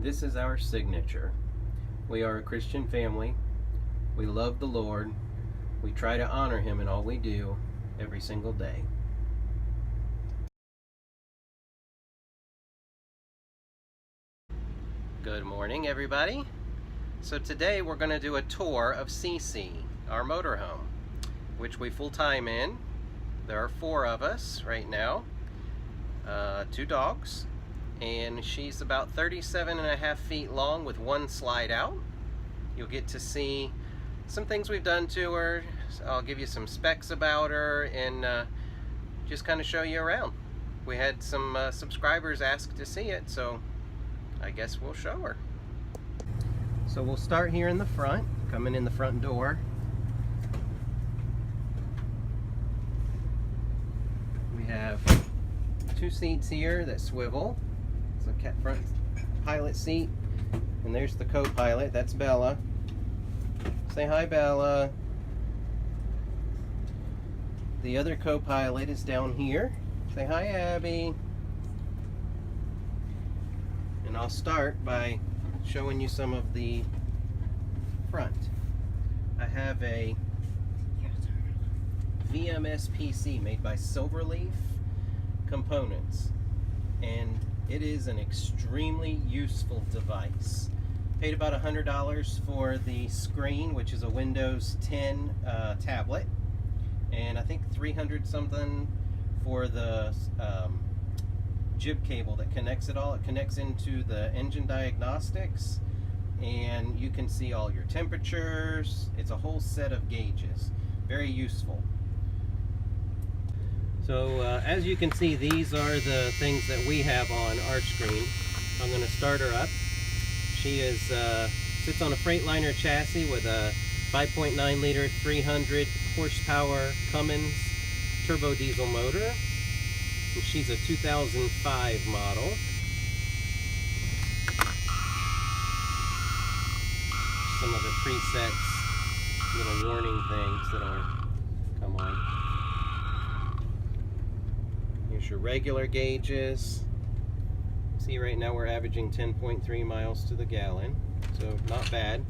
This is our signature. We are a Christian family. We love the Lord. We try to honor Him in all we do every single day. Good morning, everybody. So today we're going to do a tour of CC, our motorhome, which we full-time in. There are 4 of us right now, 2 dogs, and she's about 37.5 feet long with 1 slide out. You'll get to see some things we've done to her. I'll give you some specs about her and just kind of show you around. We had some subscribers ask to see it, so I guess we'll show her. So we'll start here in the front, coming in the front door. We have 2 seats here that swivel. It's a front pilot seat, and there's the co-pilot. That's Bella. Say hi, Bella. The other co-pilot is down here. Say hi, Abby. And I'll start by showing you some of the front. I have a VMS PC made by Silverleaf Components, and it is an extremely useful device. Paid about $100 for the screen, which is a Windows 10 tablet, and I think 300 something for the jib cable that connects it all. It connects into the engine diagnostics, and you can see all your temperatures. It's a whole set of gauges. Very useful. So as you can see, these are the things that we have on our screen. I'm going to start her up. She is sits on a Freightliner chassis with a 5.9 liter 300 horsepower Cummins turbo diesel motor. And she's a 2005 model. Some of the presets, little warning things that'll come on. Here's your regular gauges. See, right now we're averaging 10.3 miles to the gallon, so not bad.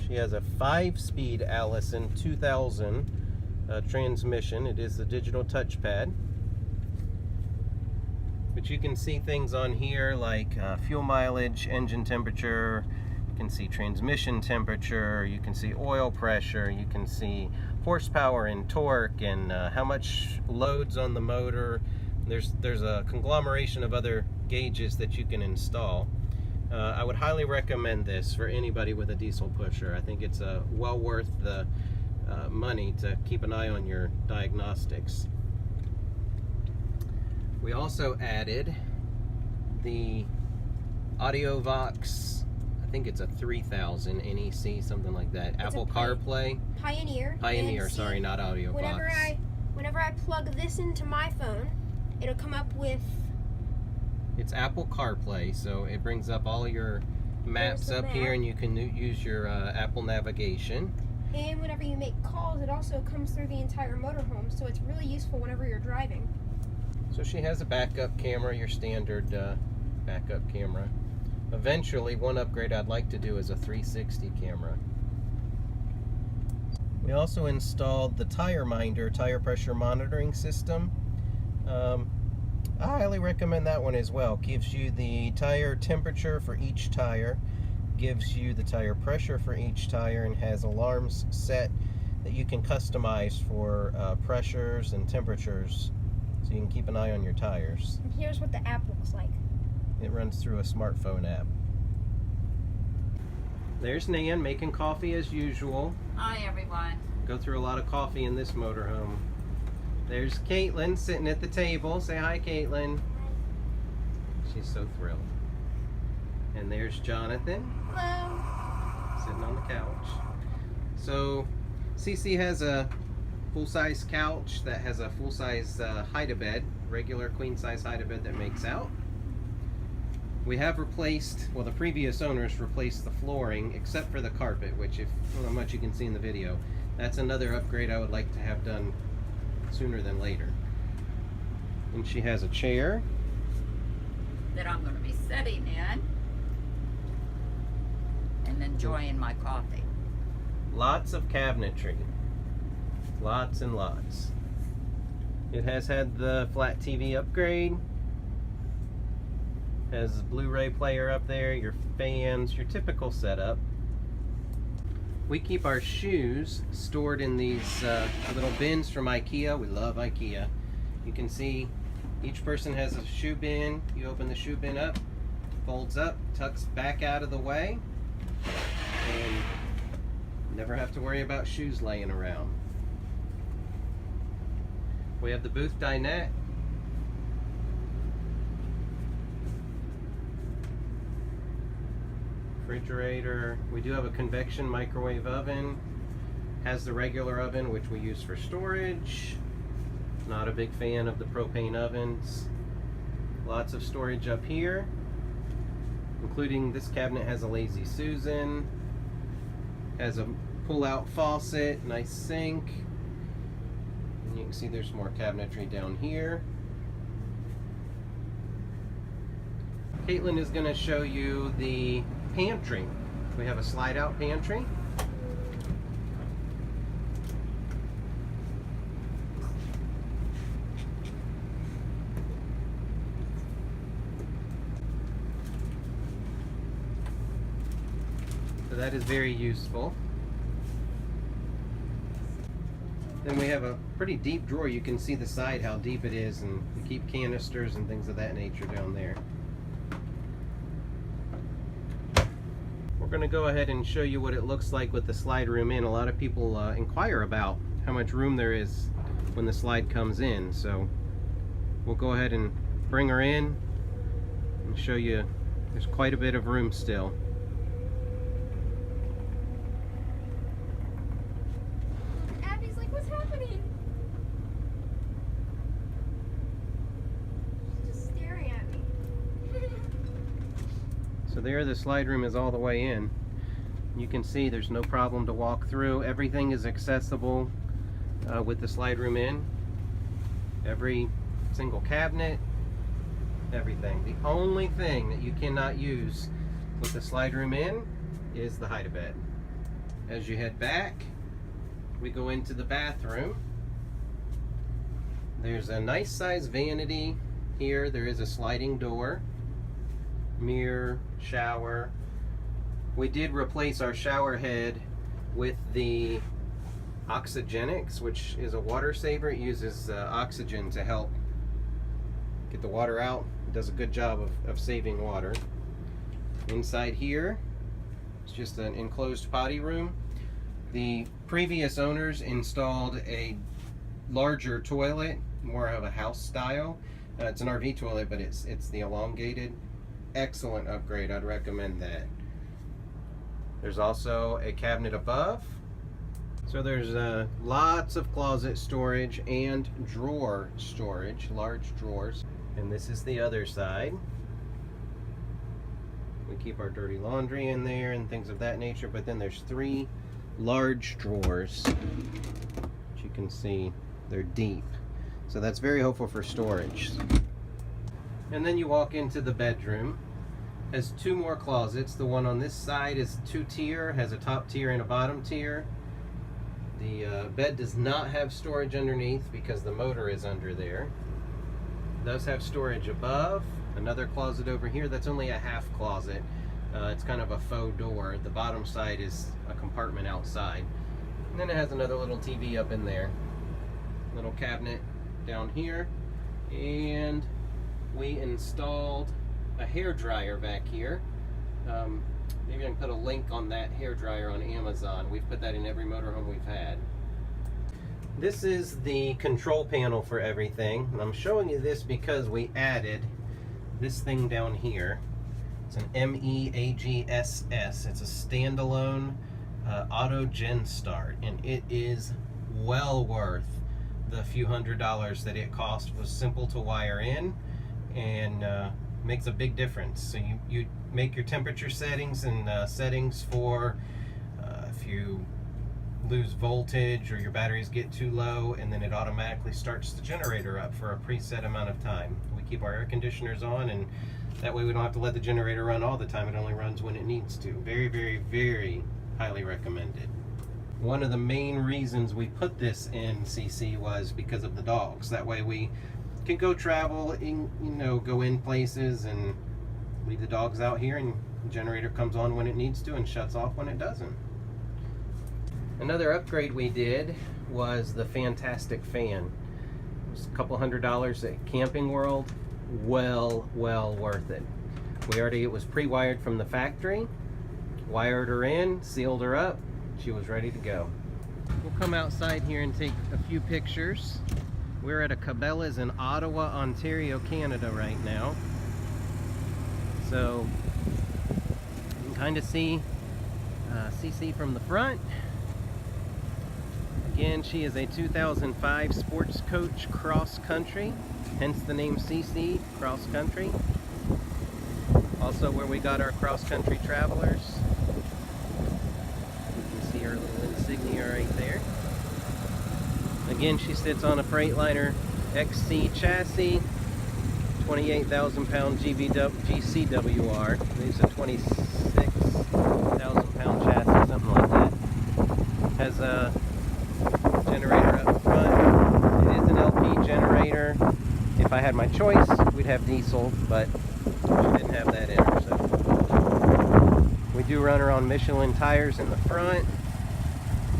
She has a 5-speed Allison 2000 transmission. It is the digital touchpad. But you can see things on here like fuel mileage, engine temperature, you can see transmission temperature, you can see oil pressure, you can see horsepower and torque, and how much loads on the motor. There's a conglomeration of other gauges that you can install. I would highly recommend this for anybody with a diesel pusher. I think it's well worth the money to keep an eye on your diagnostics. We also added the AudioVox, I think it's a 3000 NEC, something like that. It's Apple CarPlay. Pioneer, sorry, not AudioVox. Whenever I plug this into my phone, it'll come up with... It's Apple CarPlay, so it brings up all your maps up here, and you can use your Apple navigation. And whenever you make calls, it also comes through the entire motorhome, so it's really useful whenever you're driving. So she has a backup camera, your standard backup camera. Eventually, one upgrade I'd like to do is a 360 camera. We also installed the Tire Minder tire pressure monitoring system. I highly recommend that one as well. Gives you the tire temperature for each tire, gives you the tire pressure for each tire, and has alarms set that you can customize for pressures and temperatures, so you can keep an eye on your tires. And here's what the app looks like. It runs through a smartphone app. There's Nan making coffee as usual. Hi everyone. Go through a lot of coffee in this motorhome. There's Caitlin sitting at the table. Say hi, Caitlin. She's so thrilled. And there's Jonathan. Hello. Sitting on the couch. So CC has a full-size couch that has a full-size hide-a-bed, regular queen-size hide-a-bed that makes out. We have replaced, well, the previous owners replaced the flooring except for the carpet, which, if I don't know how much you can see in the video, that's another upgrade I would like to have done sooner than later. And she has a chair that I'm going to be sitting in and enjoying my coffee. Lots of cabinetry. Lots and lots. It has had the flat TV upgrade. Has a Blu-ray player up there, your fans, your typical setup. We keep our shoes stored in these little bins from IKEA. We love IKEA. You can see each person has a shoe bin. You open the shoe bin up, folds up, tucks back out of the way, and never have to worry about shoes laying around. We have the booth dinette. Refrigerator. We do have a convection microwave oven. Has the regular oven, which we use for storage. Not a big fan of the propane ovens. Lots of storage up here, including this cabinet has a Lazy Susan. Has a pull-out faucet, nice sink. And you can see there's more cabinetry down here. Caitlin is going to show you the pantry. We have a slide-out pantry. So that is very useful. Then we have a pretty deep drawer. You can see the side how deep it is, and we keep canisters and things of that nature down there. We're going to go ahead and show you what it looks like with the slide room in. A lot of people inquire about how much room there is when the slide comes in, so we'll go ahead and bring her in and show you there's quite a bit of room still. Abby's like, what's happening? She's just staring at me. So there, the slide room is all the way in. You can see there's no problem to walk through. Everything is accessible with the slide room in. Every single cabinet, everything. The only thing that you cannot use with the slide room in is the hide-a-bed. As you head back, we go into the bathroom. There's a nice size vanity here. There is a sliding door. Mirror, shower. We did replace our shower head with the Oxygenics, which is a water saver. It uses oxygen to help get the water out. It does a good job of saving water. Inside here, it's just an enclosed potty room. The previous owners installed a larger toilet, more of a house style. It's an RV toilet, but it's the elongated. Excellent upgrade. I'd recommend that. There's also a cabinet above. So there's lots of closet storage and drawer storage, large drawers. And this is the other side. We keep our dirty laundry in there and things of that nature, but then there's 3 large drawers. As you can see, they're deep. So that's very helpful for storage. And then you walk into the bedroom. Has 2 more closets. The one on this side is 2-tier, has a top tier and a bottom tier. The bed does not have storage underneath because the motor is under there. It does have storage above. Another closet over here. That's only a half closet. It's kind of a faux door. The bottom side is a compartment outside. And then it has another little TV up in there. Little cabinet down here. And we installed a hair dryer back here. Maybe I can put a link on that hair dryer on Amazon. We've put that in every motorhome we've had. This is the control panel for everything. And I'm showing you this because we added this thing down here. It's an MEAGSS. It's a standalone auto gen start, and it is well worth the few $100s that it cost. It was simple to wire in and makes a big difference. So you make your temperature settings and settings for if you lose voltage or your batteries get too low, and then it automatically starts the generator up for a preset amount of time. We keep our air conditioners on, and That way we don't have to let the generator run all the time. It only runs when it needs to. Very, very, very highly recommended. One of the main reasons we put this in CC was because of the dogs. That way we can go travel, go in places and leave the dogs out here, and the generator comes on when it needs to and shuts off when it doesn't. Another upgrade we did was the fantastic fan. It was a couple $100 at Camping World. Well worth it. It was pre-wired from the factory, wired her in, sealed her up, she was ready to go. We'll come outside here and take a few pictures. We're at a Cabela's in Ottawa, Ontario, Canada right now. So you can kind of see CC from the front. Again, she is a 2005 Sports Coach Cross Country, hence the name CC, Cross Country. Also where we got our cross country travelers. You can see our little insignia right there. Again, she sits on a Freightliner XC chassis, 28,000 pound GCWR. These are 26,000 pound chassis, something like that. Has a generator up front. It is an LP generator. If I had my choice, we'd have diesel, but she didn't have that in her. So we do run her on Michelin tires in the front.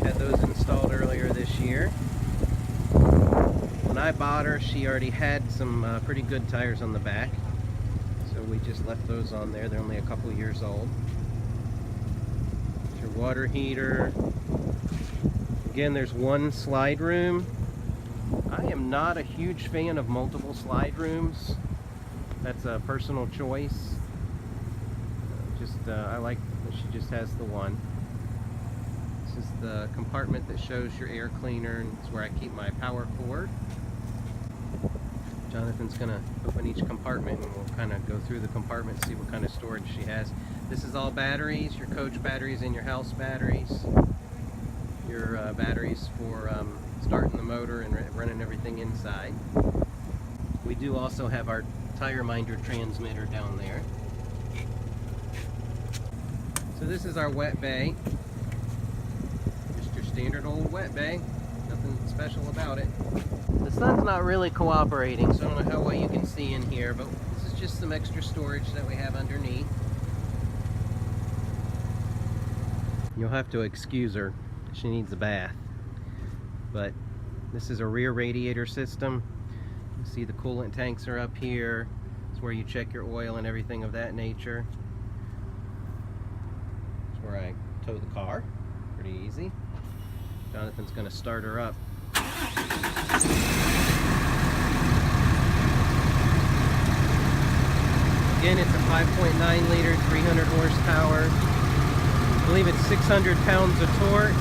Had those installed earlier this year. When I bought her, she already had some pretty good tires on the back, so we just left those on there. They're only a couple years old. It's your water heater. Again, there's one slide room. I am not a huge fan of multiple slide rooms. That's a personal choice. I like that she just has the one. This is the compartment that shows your air cleaner, and it's where I keep my power cord. Jonathan's going to open each compartment and we'll kind of go through the compartment and see what kind of storage she has. This is all batteries, your coach batteries and your house batteries. Your batteries for starting the motor and running everything inside. We do also have our tire minder transmitter down there. So this is our wet bay. Just your standard old wet bay. Nothing special about it. The sun's not really cooperating, so I don't know how well you can see in here, but this is just some extra storage that we have underneath. You'll have to excuse her. She needs a bath. But this is a rear radiator system. You see the coolant tanks are up here. It's where you check your oil and everything of that nature. It's where I tow the car. Pretty easy. Jonathan's going to start her up. Again, it's a 5.9 liter, 300 horsepower. I believe it's 600 pounds of torque.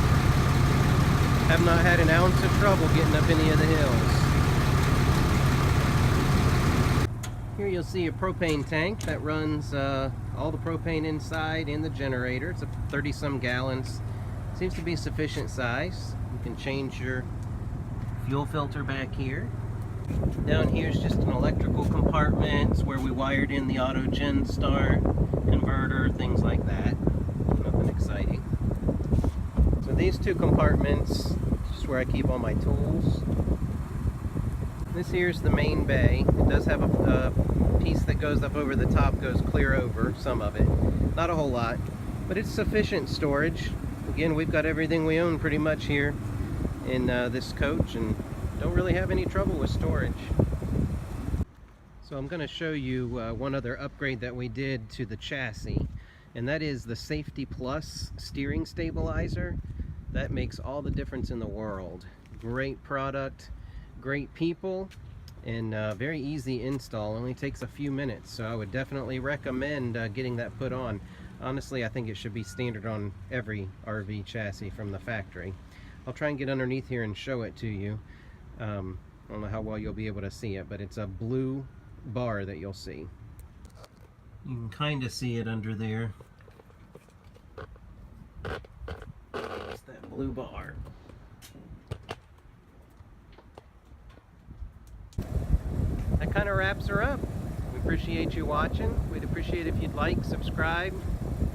Have not had an ounce of trouble getting up any of the hills. Here you'll see a propane tank that runs all the propane inside in the generator. It's a 30-some gallons. Seems to be sufficient size. You can change your fuel filter back here. Down here is just an electrical compartment. It's where we wired in the auto gen start, converter, things like that. Nothing exciting. So these two compartments is just where I keep all my tools. This here's the main bay. It does have a piece that goes up over the top, goes clear over, some of it. Not a whole lot, but it's sufficient storage. Again, we've got everything we own pretty much here in this coach and don't really have any trouble with storage. So I'm going to show you one other upgrade that we did to the chassis, and that is the Safety Plus steering stabilizer. That makes all the difference in the world. Great product, great people, and very easy install. Only takes a few minutes, so I would definitely recommend getting that put on. Honestly, I think it should be standard on every RV chassis from the factory. I'll try and get underneath here and show it to you. I don't know how well you'll be able to see it, but it's a blue bar that you'll see. You can kind of see it under there. It's that blue bar. That kind of wraps her up. We appreciate you watching. We'd appreciate if you'd like, subscribe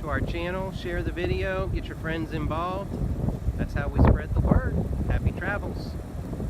to our channel, share the video, get your friends involved. That's how we spread the word. Happy travels.